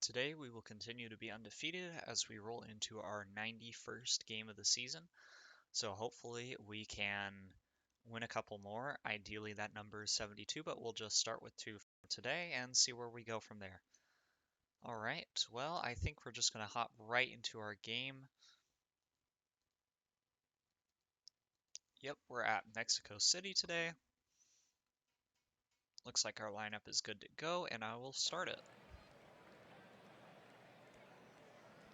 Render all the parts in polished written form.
Today we will continue to be undefeated as we roll into our 91st game of the season. So hopefully we can win a couple more. Ideally that number is 72, but we'll just start with 2 for today and see where we go from there. Alright, well I think we're just going to hop right into our game. Yep, we're at Mexico City today. Looks like our lineup is good to go and I will start it.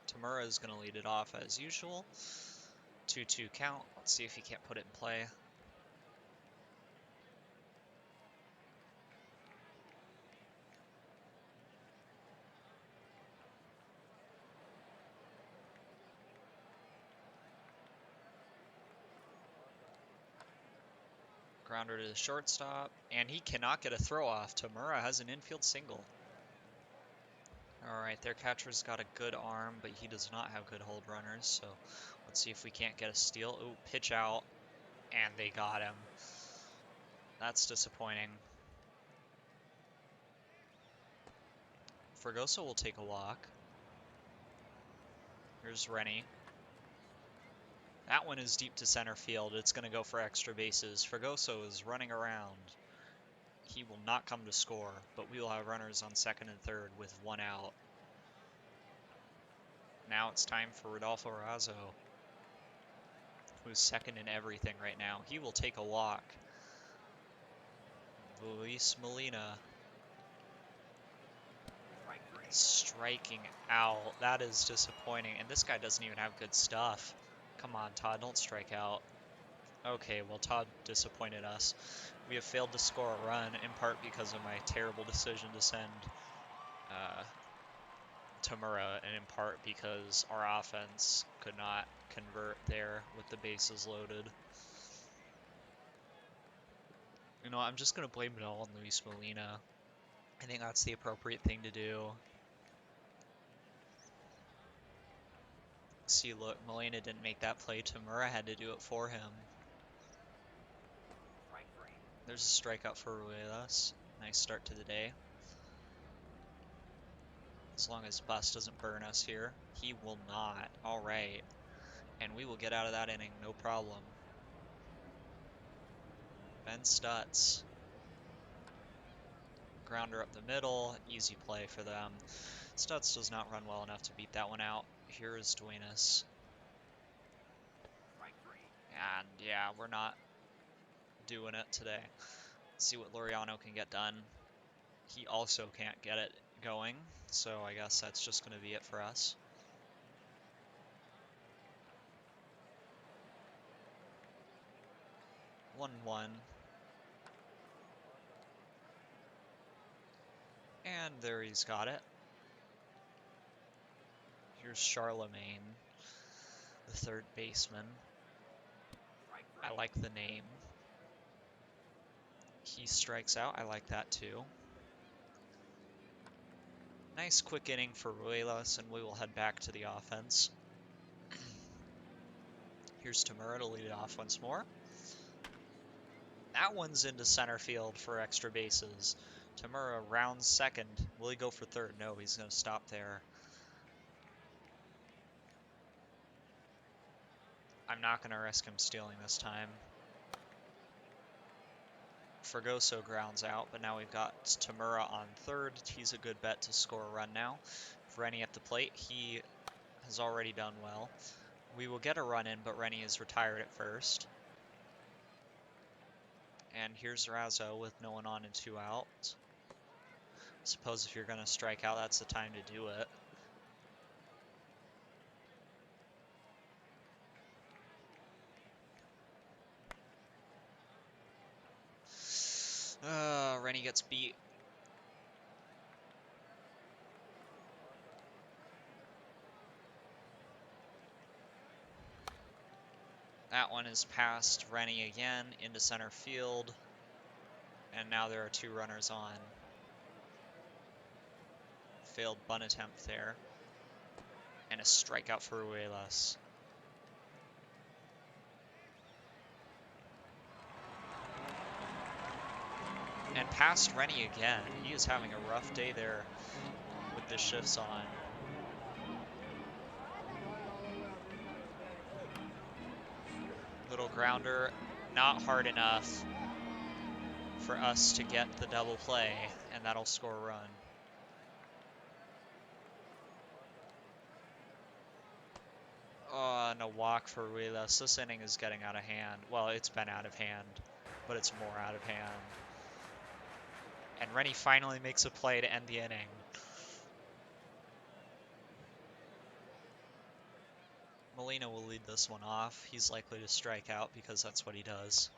Tamura is going to lead it off as usual. 2-2 count. Let's see if he can't put it in play. Grounder to the shortstop, and he cannot get a throw off. Tamura has an infield single. Alright, their catcher's got a good arm, but he does not have good hold runners, so let's see if we can't get a steal. Ooh, pitch out, and they got him. That's disappointing. Fregoso will take a walk. Here's Rennie. That one is deep to center field. It's going to go for extra bases. Fregoso is running around. He will not come to score, but we will have runners on second and third with one out. Now it's time for Rodolfo Razo, who's second in everything right now. He will take a walk. Luis Molina striking out. That is disappointing. And this guy doesn't even have good stuff. Come on, Todd, don't strike out. Okay, well, Todd disappointed us. We have failed to score a run, in part because of my terrible decision to send Tamura, and in part because our offense could not convert there with the bases loaded. You know, I'm just going to blame it all on Luis Molina. I think that's the appropriate thing to do. See, look, Molina didn't make that play. Tamura had to do it for him. There's a strikeout for Ruelas. Nice start to the day. As long as Bus doesn't burn us here. He will not. Alright. And we will get out of that inning, no problem. Ben Stutz. Grounder up the middle. Easy play for them. Stutz does not run well enough to beat that one out. Here is Duenas. And yeah, we're not doing it today. Let's see what Laureano can get done. He also can't get it going, so I guess that's just going to be it for us. One. And there he's got it. Here's Charlemagne, the third baseman. I like the name. He strikes out. I like that too. Nice quick inning for Ruelas, and we will head back to the offense. Here's Tamura to lead it off once more. That one's into center field for extra bases. Tamura rounds second. Will he go for third? No, he's going to stop there. I'm not going to risk him stealing this time. Fregoso grounds out, but now we've got Tamura on third. He's a good bet to score a run now. Rennie at the plate, he has already done well. We will get a run in, but Rennie is retired at first. And here's Razo with no one on and 2 out. Suppose if you're going to strike out, that's the time to do it. Rennie gets beat. That one is past Rennie again into center field. And now there are 2 runners on. Failed bunt attempt there. And a strikeout for Ruelas. And past Rennie again. He is having a rough day there with the shifts on. Little grounder, not hard enough for us to get the double play, and that'll score a run. Oh, and a walk for Ruelas. This inning is getting out of hand. Well, it's been out of hand, but it's more out of hand. And Rennie finally makes a play to end the inning. Molina will lead this one off. He's likely to strike out because that's what he does.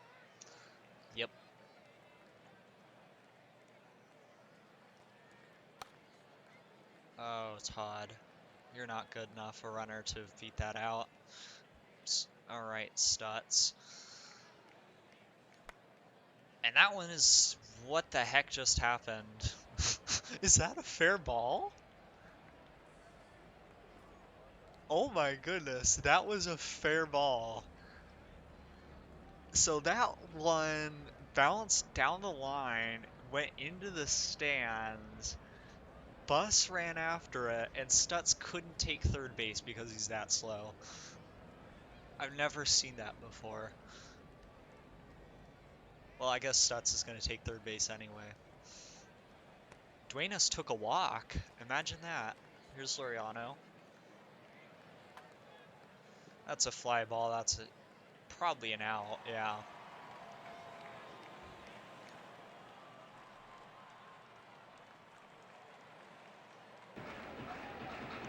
Yep. Oh, Todd. You're not good enough a runner to beat that out. Alright, Stutz. And that one is... What the heck just happened? Is that a fair ball? Oh my goodness, that was a fair ball. So that one bounced down the line, went into the stands, Bus ran after it, and Stutz couldn't take third base because he's that slow. I've never seen that before. Well, I guess Stutz is going to take third base anyway. Duenas took a walk. Imagine that. Here's Laureano. That's a fly ball. That's probably an out. Yeah.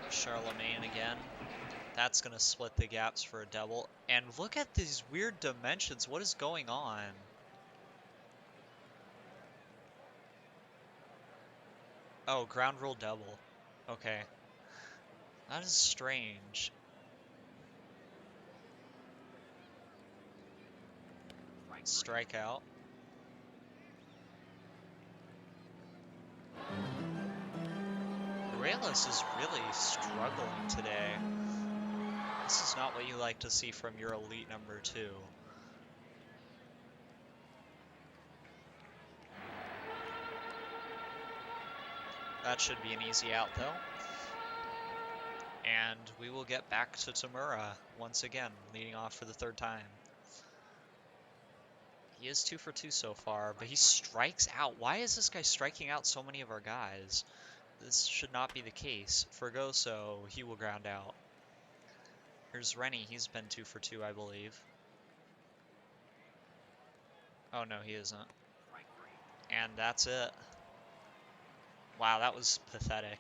Charlemagne again. That's going to split the gaps for a double. And look at these weird dimensions. What is going on? Oh, ground rule double. Okay. That is strange. Strikeout. Ruelas is really struggling today. This is not what you like to see from your elite number 2. That should be an easy out, though. And we will get back to Tamura once again, leading off for the 3rd time. He is 2 for 2 so far, but he strikes out. Why is this guy striking out so many of our guys? This should not be the case. Fergoso, he will ground out. Here's Rennie. He's been 2 for 2, I believe. Oh, no, he isn't. And that's it. Wow, that was pathetic.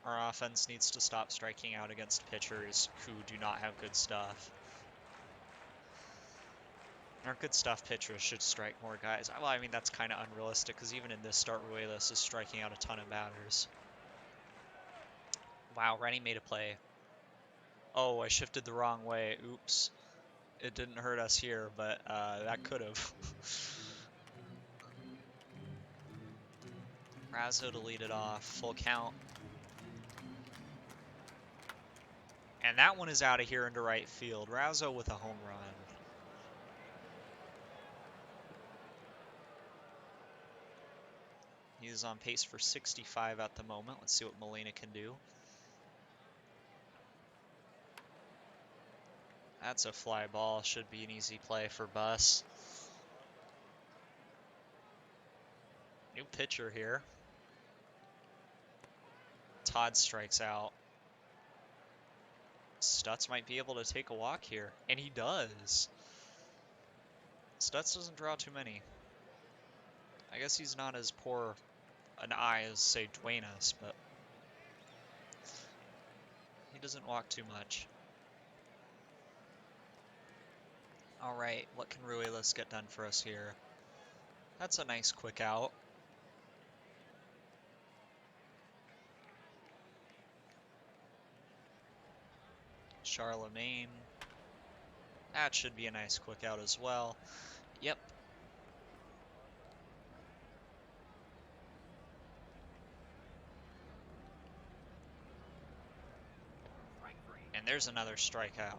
Our offense needs to stop striking out against pitchers who do not have good stuff. Our good stuff pitchers should strike more guys. Well, I mean, that's kind of unrealistic because even in this start, Ruelas is striking out a ton of batters. Wow, Rennie made a play. Oh, I shifted the wrong way. Oops. It didn't hurt us here, but that could have. Razzo to lead it off. Full count. And that one is out of here into right field. Razzo with a home run. He's on pace for 65 at the moment. Let's see what Molina can do. That's a fly ball. Should be an easy play for Bus. New pitcher here. Todd strikes out. Stutz might be able to take a walk here. And he does. Stutz doesn't draw too many. I guess he's not as poor an eye as, say, Duenas, but he doesn't walk too much. Alright, what can Ruelas get done for us here? That's a nice quick out. Charlemagne. That should be a nice quick out as well. Yep. And there's another strikeout.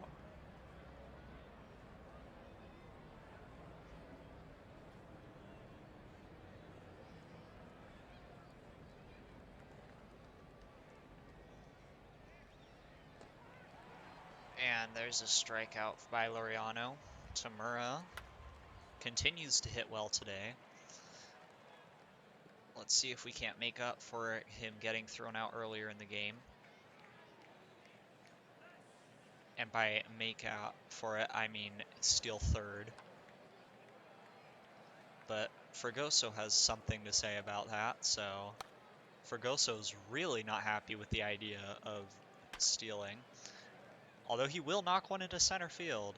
And there's a strikeout by Laureano. Tamura continues to hit well today. Let's see if we can't make up for him getting thrown out earlier in the game. And by make up for it, I mean steal third. But Fregoso has something to say about that, so Fregoso's really not happy with the idea of stealing. Although he will knock one into center field.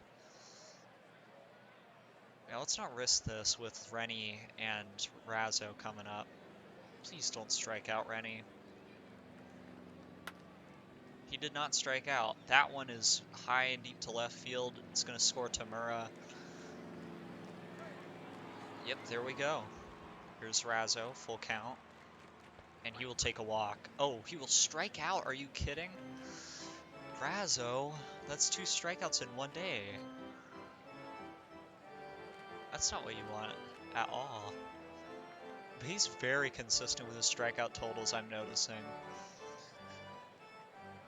Yeah, let's not risk this with Rennie and Razzo coming up. Please don't strike out, Rennie. He did not strike out. That one is high and deep to left field. It's going to score Tamura. Yep, there we go. Here's Razzo, full count. And he will take a walk. Oh, he will strike out. Are you kidding? Razzo, that's 2 strikeouts in one day. That's not what you want at all. But he's very consistent with his strikeout totals, I'm noticing.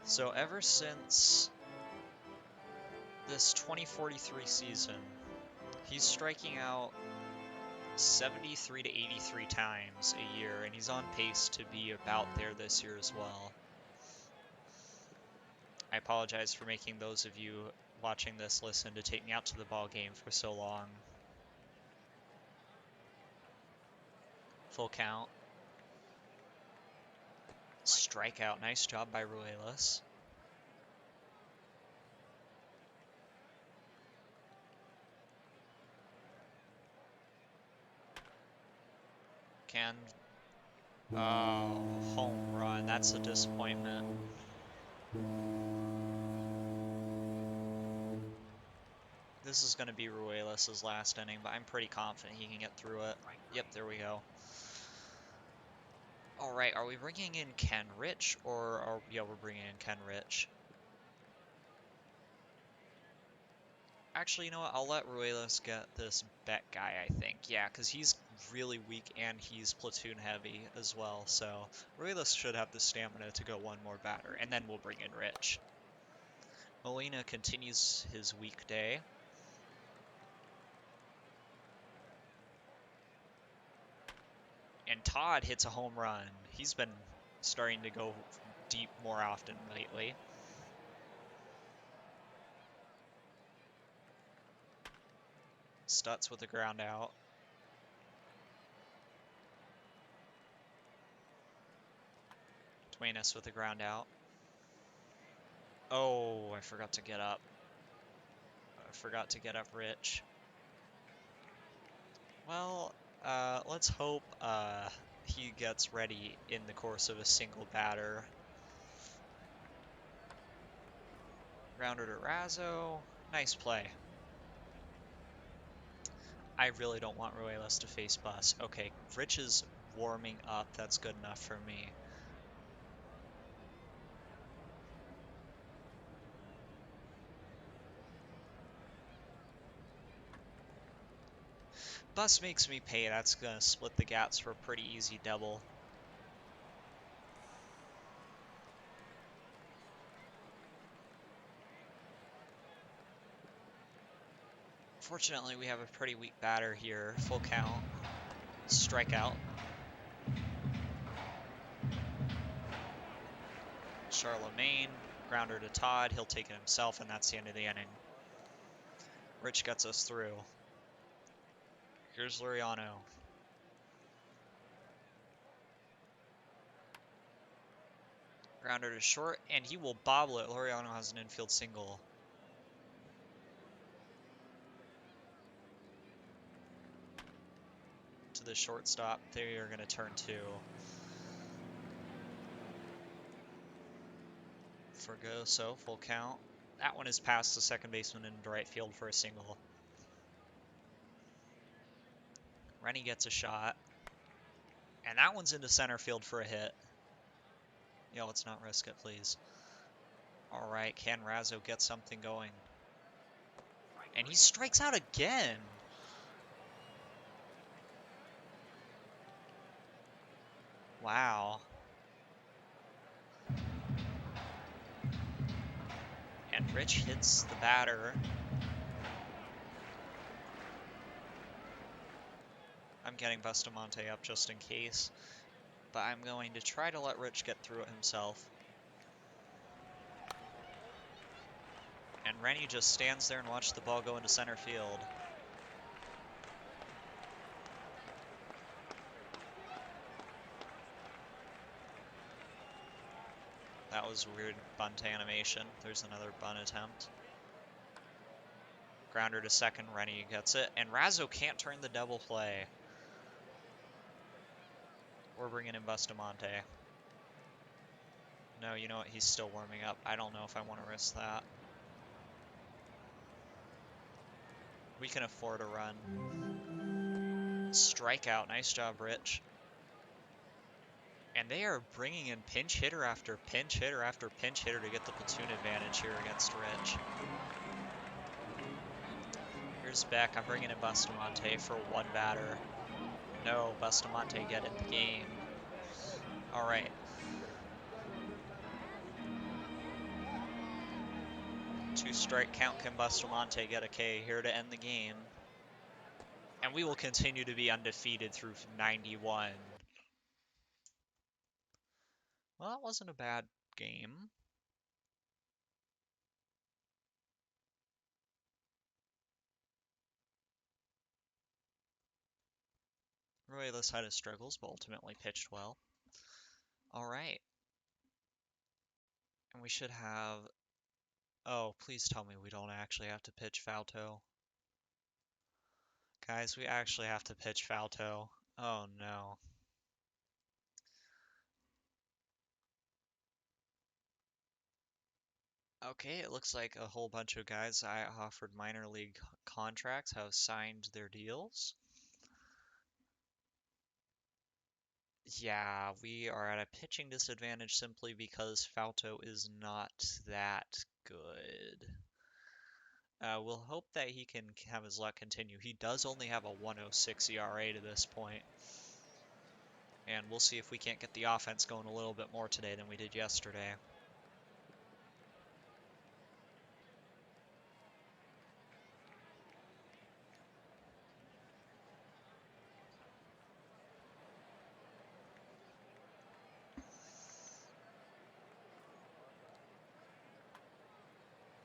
So ever since this 2043 season, he's striking out 73 to 83 times a year, and he's on pace to be about there this year as well. I apologize for making those of you watching this listen to take me out to the ball game for so long. Full count. Strikeout. Nice job by Ruelas. Oh, home run. That's a disappointment. This is going to be Ruelas' last inning, but I'm pretty confident he can get through it. Yep, there we go. Alright, are we bringing in Ken Rich, or yeah, we're bringing in Ken Rich. Actually, you know what? I'll let Ruelas get this Bet guy, I think. Yeah, because he's really weak and he's platoon heavy as well. So Ruelas should have the stamina to go one more batter, and then we'll bring in Rich. Molina continues his weekday. And Todd hits a home run. He's been starting to go deep more often lately. Stutz with a ground out. Duenas with a ground out. Oh, I forgot to get up. I forgot to get up Rich. Well, let's hope he gets ready in the course of a single batter. Grounder to Razzo. Nice play. I really don't want Ruelas to face Bus. Okay, Rich is warming up. That's good enough for me. Bus makes me pay. That's going to split the gaps for a pretty easy double. Fortunately, we have a pretty weak batter here. Full count. Strikeout. Charlemagne. Grounder to Todd. He'll take it himself, and that's the end of the inning. Rich gets us through. Here's Laureano. Grounder to short, and he will bobble it. Laureano has an infield single. To the shortstop. They are going to turn 2. Fregoso, full count. That one is past the second baseman into right field for a single. Rennie gets a shot. And that one's into center field for a hit. Yeah, let's not risk it, please. Alright, can Razzo get something going? And he strikes out again! Wow. And Rich hits the batter. I'm getting Bustamante up just in case, but I'm going to try to let Rich get through it himself. And Rennie just stands there and watches the ball go into center field. That was weird bunt animation. There's another bunt attempt. Grounder to second, Rennie gets it, and Razzo can't turn the double play. We're bringing in Bustamante. No, you know what? He's still warming up. I don't know if I want to risk that. We can afford a run. Strikeout. Nice job, Rich. And they are bringing in pinch hitter after pinch hitter after pinch hitter to get the platoon advantage here against Rich. Here's Beck. I'm bringing in Bustamante for one batter. No, Bustamante get in the game. All right. Two-strike count. Can Bustamante get a K here to end the game? And we will continue to be undefeated through 91. Well, that wasn't a bad game. Royless had his struggles, but ultimately pitched well. All right. And we should have... Oh, please tell me we don't actually have to pitch Falto. Guys, we actually have to pitch Falto. Oh, no. Okay, it looks like a whole bunch of guys I offered minor league contracts have signed their deals. Yeah, we are at a pitching disadvantage simply because Falto is not that good. We'll hope that he can have his luck continue. He does only have a 106 ERA to this point. And we'll see if we can't get the offense going a little bit more today than we did yesterday.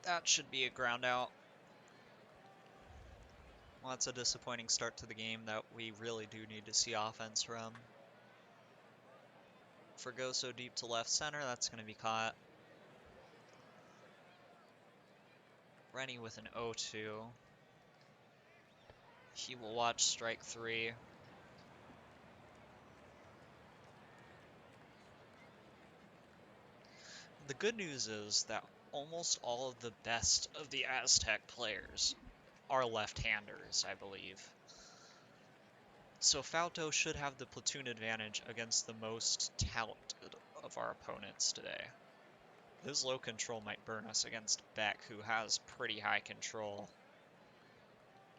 That should be a ground out. Well, that's a disappointing start to the game that we really do need to see offense from. Fregoso deep to left center, that's going to be caught. Rennie with an 0-2. He will watch strike 3. The good news is that almost all of the best of the Aztec players are left-handers, I believe. So Falto should have the platoon advantage against the most talented of our opponents today. His low control might burn us against Beck, who has pretty high control.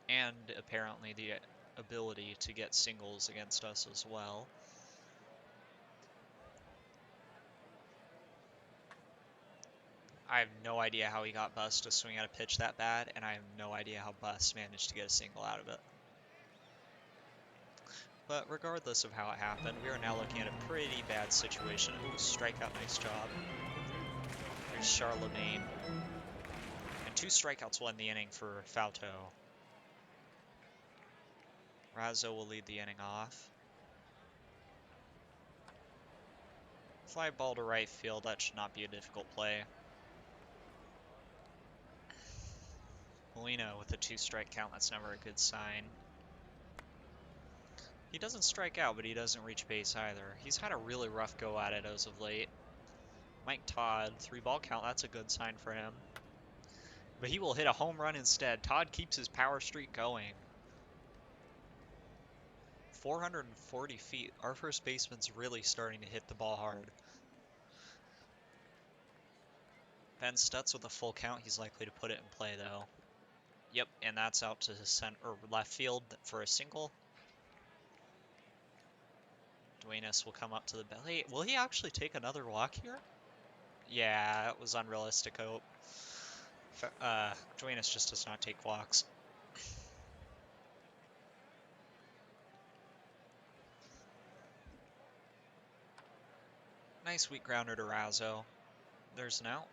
And apparently the ability to get singles against us as well. I have no idea how he got Bus to swing at a pitch that bad, and I have no idea how Bus managed to get a single out of it. But regardless of how it happened, we are now looking at a pretty bad situation. Ooh, strikeout, nice job. There's Charlemagne. And 2 strikeouts will end the inning for Falto. Razzo will lead the inning off. Fly ball to right field, that should not be a difficult play. Molina with a 2-strike count, that's never a good sign. He doesn't strike out, but he doesn't reach base either. He's had a really rough go at it as of late. Mike Todd, 3-ball count, that's a good sign for him. But he will hit a home run instead. Todd keeps his power streak going. 440 feet. Our first baseman's really starting to hit the ball hard. Ben Stutz with a full count. He's likely to put it in play, though. Yep, and that's out to center or left field for a single. Duenas will come up to the belly. Will he actually take another walk here? Yeah, it was unrealistic hope. Joannis just does not take walks. Nice weak grounder to Razzo. There's an out.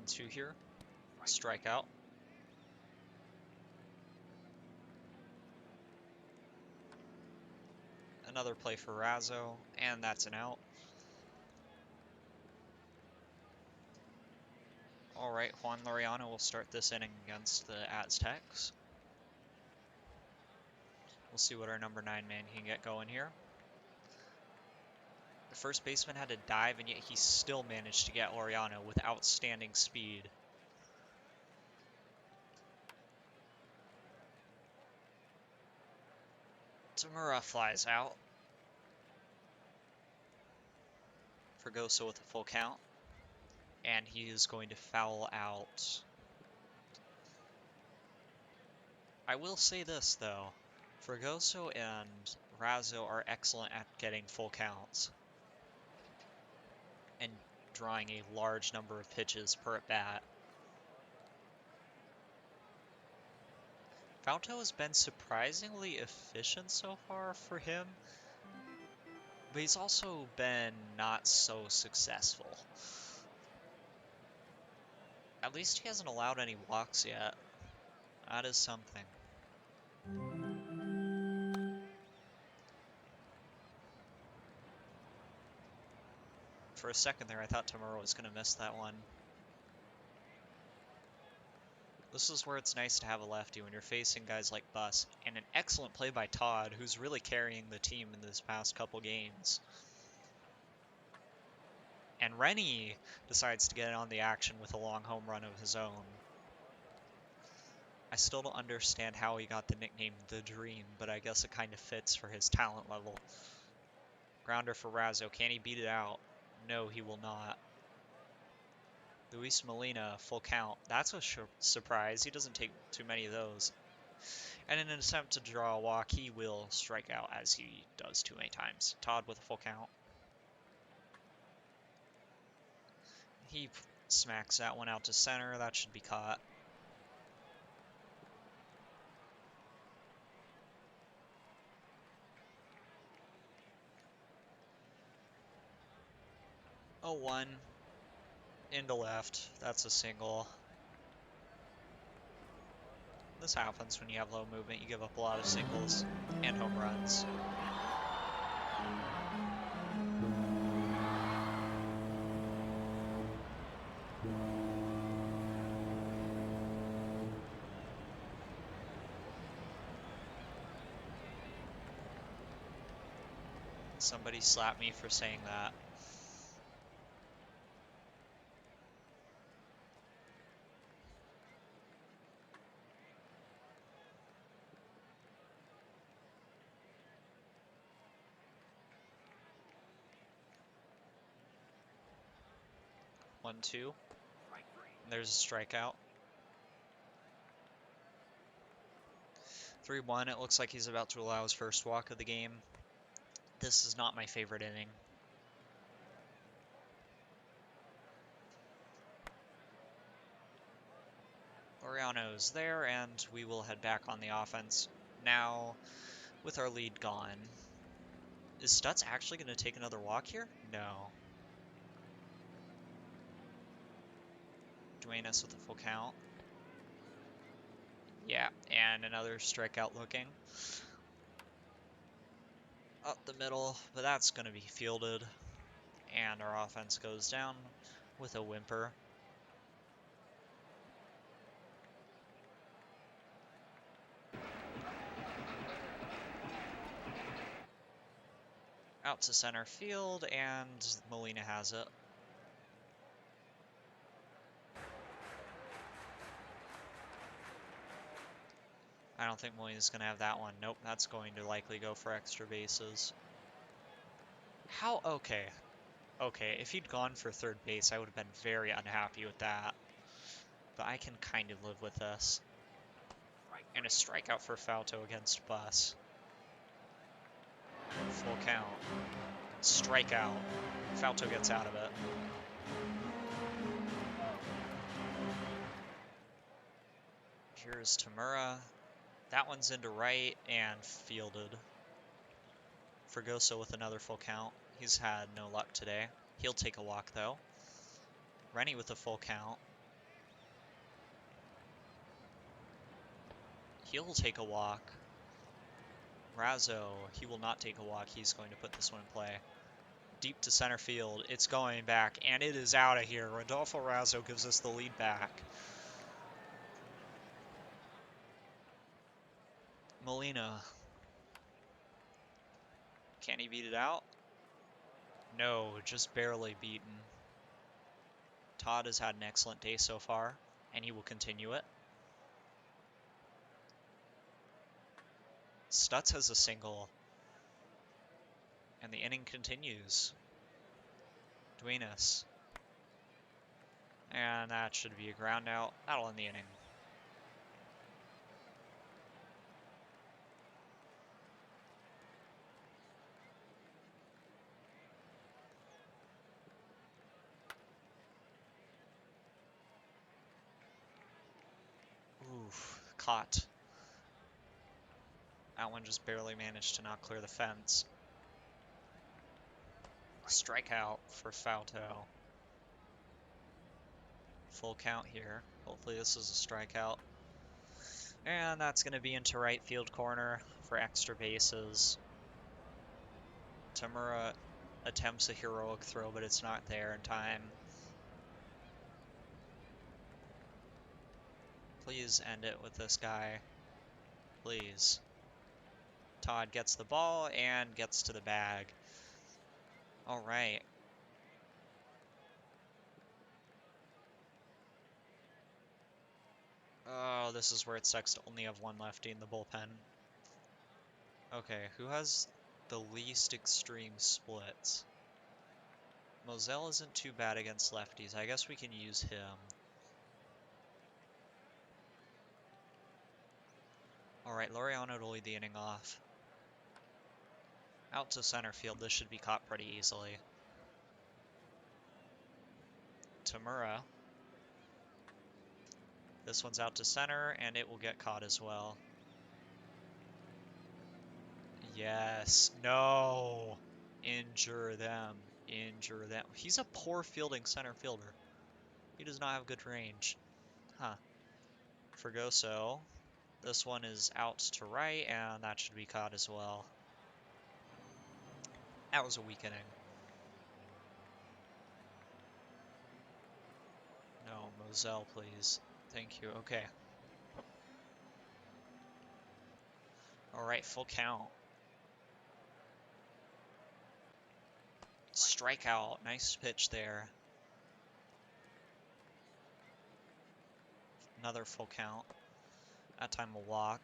1-2 here. Strikeout. Another play for Razzo, and that's an out. Alright, Juan Laureano will start this inning against the Aztecs. We'll see what our number 9 man can get going here. The first baseman had to dive, and yet he still managed to get Laureano with outstanding speed. Tamura flies out. Fregoso with a full count. And he is going to foul out. I will say this, though. Fregoso and Razzo are excellent at getting full counts and drawing a large number of pitches per at-bat. Fauto has been surprisingly efficient so far for him, but he's also been not so successful. At least he hasn't allowed any walks yet. That is something. For a second there, I thought Tamura was going to miss that one. This is where it's nice to have a lefty when you're facing guys like Buss, and an excellent play by Todd, who's really carrying the team in this past couple games. And Rennie decides to get on the action with a long home run of his own. I still don't understand how he got the nickname The Dream, but I guess it kind of fits for his talent level. Grounder for Razzo. Can he beat it out? No, he will not. Luis Molina, full count. That's a surprise. He doesn't take too many of those. And in an attempt to draw a walk, he will strike out, as he does too many times. Todd with a full count. He smacks that one out to center. That should be caught. Oh, 1 into left. That's a single. This happens when you have low movement. You give up a lot of singles and home runs. Somebody slapped me for saying that. One, 2. There's a strikeout. 3-1. It looks like he's about to allow his first walk of the game. This is not my favorite inning. Laureano's there, and we will head back on the offense. Now, with our lead gone. Is Stutz actually going to take another walk here? No. Duenas with a full count. Yeah, and another strikeout looking. Up the middle, but that's going to be fielded. And our offense goes down with a whimper. Out to center field, and Molina has it. I don't think Molina's going to have that one. Nope, that's going to likely go for extra bases. How? Okay. Okay, if he'd gone for third base, I would have been very unhappy with that. But I can kind of live with this. And a strikeout for Fauto against Buss. Full count. Strikeout. Fauto gets out of it. Here's Tamura. That one's into right and fielded. Fregoso with another full count. He's had no luck today. He'll take a walk, though. Rennie with a full count. He'll take a walk. Razzo, he will not take a walk. He's going to put this one in play. Deep to center field. It's going back, and it is out of here. Rodolfo Razzo gives us the lead back. Molina. Can he beat it out? No, just barely beaten. Todd has had an excellent day so far, and he will continue it. Stutz has a single. And the inning continues. Duenas. And that should be a ground out. That'll end the inning. Oof, caught. That one just barely managed to not clear the fence. Strikeout for Fauto. Full count here. Hopefully this is a strikeout. And that's going to be into right field corner for extra bases. Tamura attempts a heroic throw, but it's not there in time. Please end it with this guy. Please. Todd gets the ball and gets to the bag. All right. Oh, this is where it sucks to only have one lefty in the bullpen. Okay, who has the least extreme splits? Moselle isn't too bad against lefties. I guess we can use him. Alright, Laureano to lead the inning off. Out to center field. This should be caught pretty easily. Tamura. This one's out to center, and it will get caught as well. Yes. No. Injure them. Injure them. He's a poor fielding center fielder. He does not have good range. Huh. Fregoso. This one is out to right, and that should be caught as well. That was a weak inning. No, Moselle, please. Thank you. Okay. All right, full count. Strikeout. Nice pitch there. Another full count. That time a walk.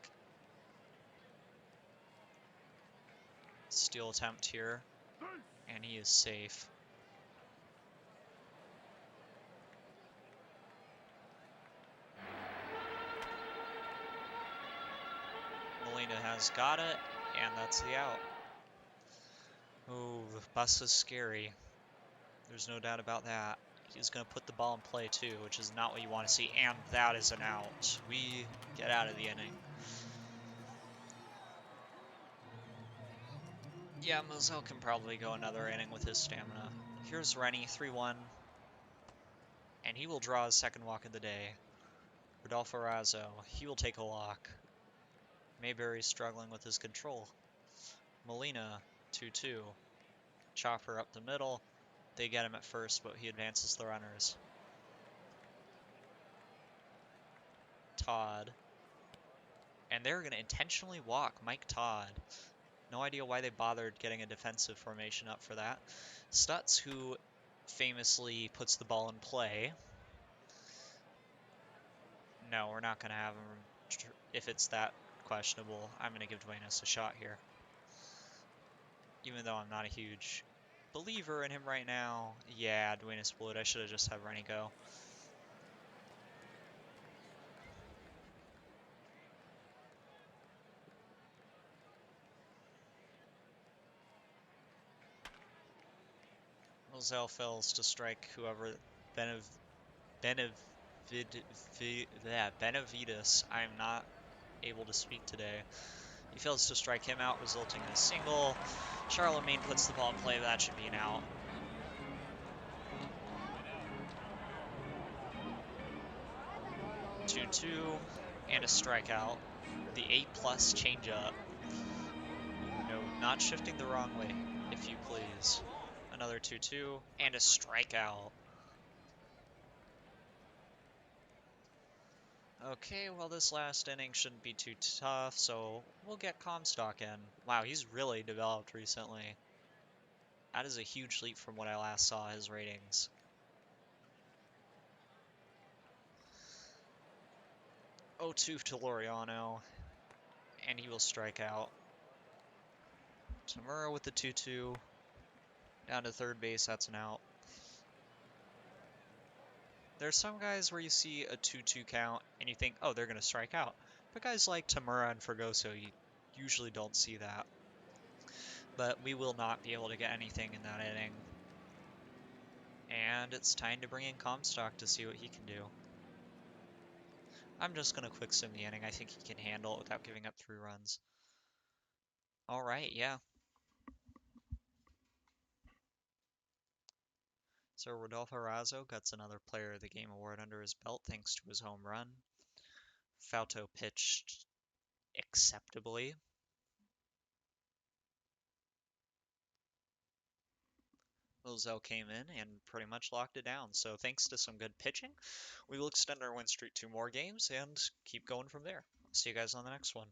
Steal attempt here. And he is safe. Molina has got it, and that's the out. Ooh, the bus is scary. There's no doubt about that. He's going to put the ball in play too, which is not what you want to see, and that is an out. We get out of the inning. Yeah, Moselle can probably go another inning with his stamina. Here's Rennie, 3-1. And he will draw his second walk of the day. Rodolfo Razzo, he will take a walk. Mayberry's struggling with his control. Molina, 2-2. Chopper up the middle. They get him at first, but he advances the runners. Todd. And they're going to intentionally walk Mike Todd. No idea why they bothered getting a defensive formation up for that. Stutz, who famously puts the ball in play. No, we're not going to have him if it's that questionable. I'm going to give Duenas a shot here. Even though I'm not a huge believer in him right now. Yeah, Duenas blew it. I should have just had Rennie go. Roselle fails to strike whoever Benev Benevid Benavides. I'm not able to speak today. He fails to strike him out, resulting in a single. Charlemagne puts the ball in play. That should be an out. 2-2 and a strikeout. The A+ changeup. No, not shifting the wrong way, if you please. Another 2-2 and a strikeout. Okay, well, this last inning shouldn't be too tough, so we'll get Comstock in. Wow, he's really developed recently. That is a huge leap from what I last saw his ratings. 0-2 to Laureano, and he will strike out. Tamura with the 2-2. Down to third base, that's an out. There's some guys where you see a 2-2 count and you think, oh, they're going to strike out. But guys like Tamura and Fregoso, you usually don't see that. But we will not be able to get anything in that inning. And it's time to bring in Comstock to see what he can do. I'm just going to quick sim the inning. I think he can handle it without giving up 3 runs. All right, yeah. So Rodolfo Razzo gets another Player of the Game award under his belt thanks to his home run. Fauto pitched acceptably. Lozelle came in and pretty much locked it down. So thanks to some good pitching, we will extend our win streak to more games and keep going from there. See you guys on the next one.